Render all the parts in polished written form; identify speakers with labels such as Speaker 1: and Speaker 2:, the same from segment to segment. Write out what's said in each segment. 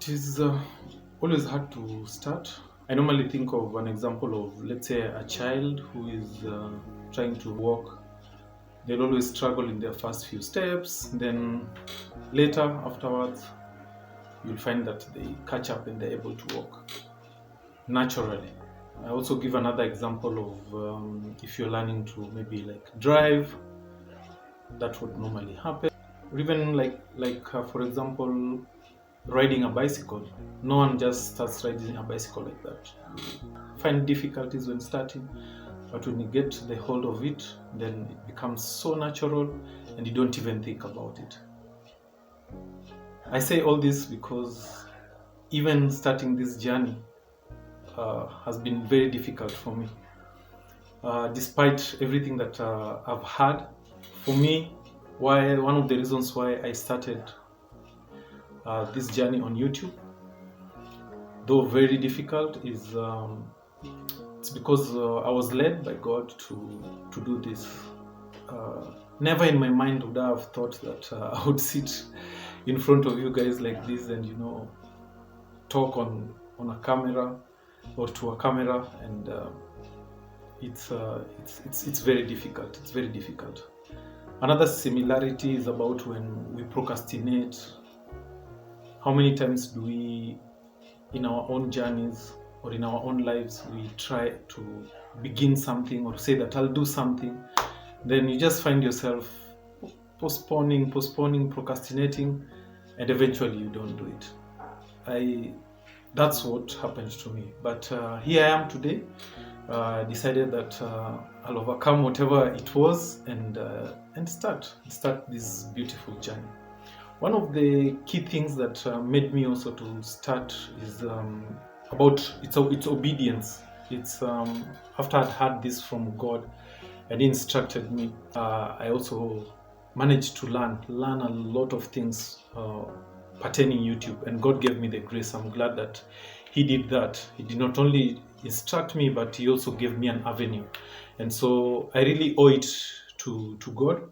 Speaker 1: It is always hard to start. I normally think of an example of, let's say, a child who is trying to walk. They'll always struggle in their first few steps. Then later, afterwards, you'll find that they catch up and they're able to walk naturally. I also give another example of if you're learning to maybe like drive, that would normally happen. Or even like for example, riding a bicycle. No one just starts riding a bicycle like that. You find difficulties when starting, but when you get the hold of it, then it becomes so natural and you don't even think about it. I say all this because even starting this journey has been very difficult for me. Despite everything that I've had, for me, one of the reasons why I started this journey on YouTube, though very difficult, is it's because I was led by God to do this. Never in my mind would I have thought that I would sit in front of you guys like this and talk on a camera or to a camera, and it's very difficult. It's very difficult. Another similarity is about when we procrastinate. How many times do we, in our own journeys or in our own lives, we try to begin something or say that I'll do something, then you just find yourself postponing, procrastinating, and eventually you don't do it. That's what happened to me. But here I am today. Decided that I'll overcome whatever it was and start this beautiful journey. One of the key things that made me also to start is about its obedience. It's after I'd heard this from God and He instructed me, I also managed to learn a lot of things pertaining YouTube, and God gave me the grace. I'm glad that He did that. He did not only instruct me, but He also gave me an avenue, and so I really owe it to God.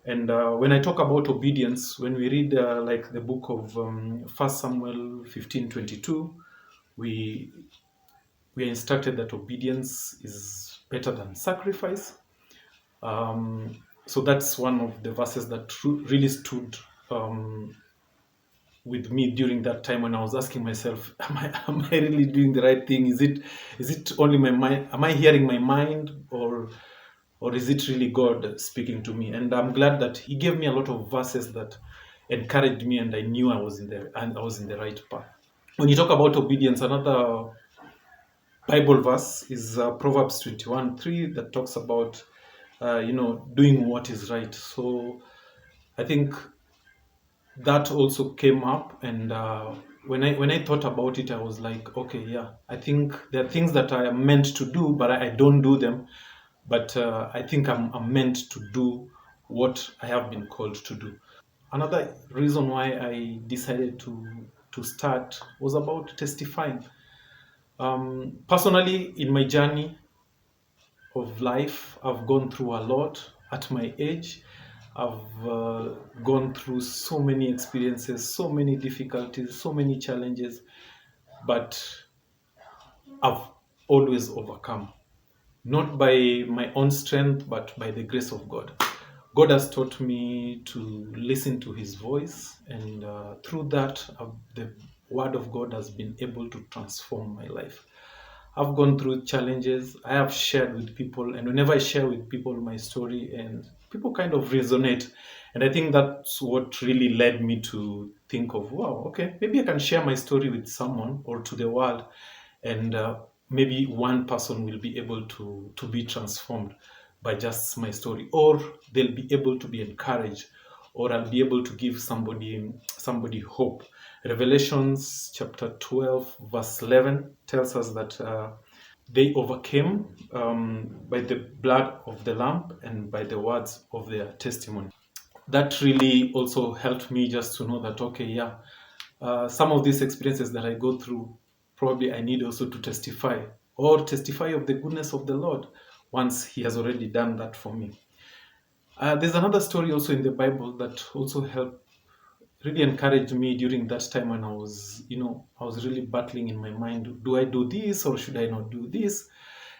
Speaker 1: And when I talk about obedience, when we read like the book of 1 Samuel 15:22, we are instructed that obedience is better than sacrifice. So that's one of the verses that really stood with me during that time when I was asking myself, am I really doing the right thing? Is it only my mind? Am I hearing my mind, or is it really God speaking to me? And I'm glad that He gave me a lot of verses that encouraged me, and I knew I was in the right path. When you talk about obedience, another Bible verse is Proverbs 21:3 that talks about doing what is right. So I think that also came up, and when I thought about it, I was like, okay, yeah, I think there are things that I am meant to do, but I don't do them. But I think I'm meant to do what I have been called to do. Another reason why I decided to start was about testifying. Personally, in my journey of life, I've gone through a lot at my age. I've gone through so many experiences, so many difficulties, so many challenges, but I've always overcome. Not by my own strength, but by the grace of God. God has taught me to listen to His voice, and through that, the Word of God has been able to transform my life. I've gone through challenges. I have shared with people, and whenever I share with people my story, and people kind of resonate, and I think that's what really led me to think of, wow, okay, maybe I can share my story with someone or to the world, and maybe one person will be able to be transformed by just my story, or they'll be able to be encouraged, or I'll be able to give somebody hope. Revelations chapter 12 verse 11 tells us that they overcame by the blood of the lamb and by the words of their testimony. That really also helped me just to know that, okay, yeah, some of these experiences that I go through, probably I need also to testify of the goodness of the Lord once He has already done that for me. There's another story also in the Bible that also really encouraged me during that time when I was really battling in my mind. Do I do this or should I not do this?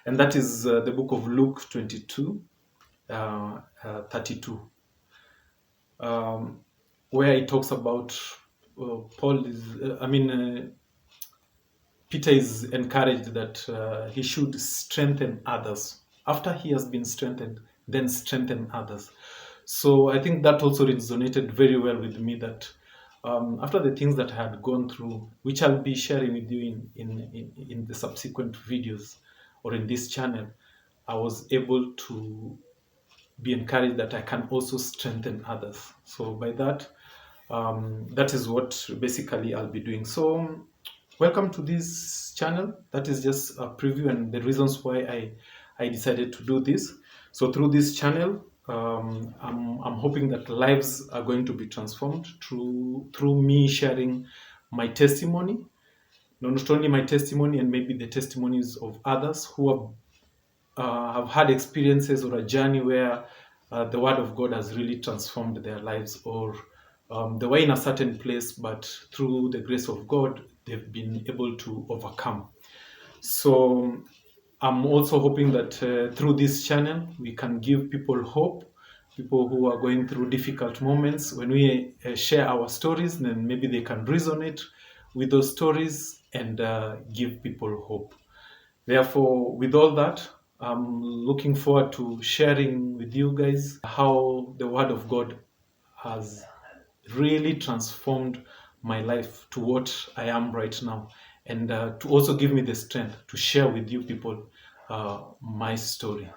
Speaker 1: And that is the book of Luke 22, 32, where it talks about Peter is encouraged that he should strengthen others. After he has been strengthened, then strengthen others. So I think that also resonated very well with me, that after the things that I had gone through, which I'll be sharing with you in the subsequent videos or in this channel, I was able to be encouraged that I can also strengthen others. So by that, that is what basically I'll be doing. So welcome to this channel. That is just a preview and the reasons why I decided to do this. So through this channel, I'm hoping that lives are going to be transformed through me sharing my testimony. Not only my testimony, and maybe the testimonies of others who have had experiences or a journey where the Word of God has really transformed their lives, or they were in a certain place, but through the grace of God, they've been able to overcome. So I'm also hoping that through this channel, we can give people hope, people who are going through difficult moments. When we share our stories, then maybe they can resonate with those stories and give people hope. Therefore, with all that, I'm looking forward to sharing with you guys how the Word of God has really transformed my life to what I am right now, and to also give me the strength to share with you people my story.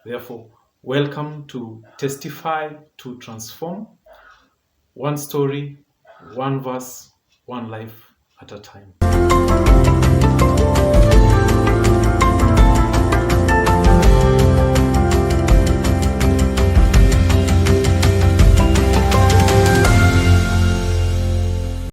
Speaker 1: Therefore, welcome to Testify to Transform. One story, one verse, one life at a time.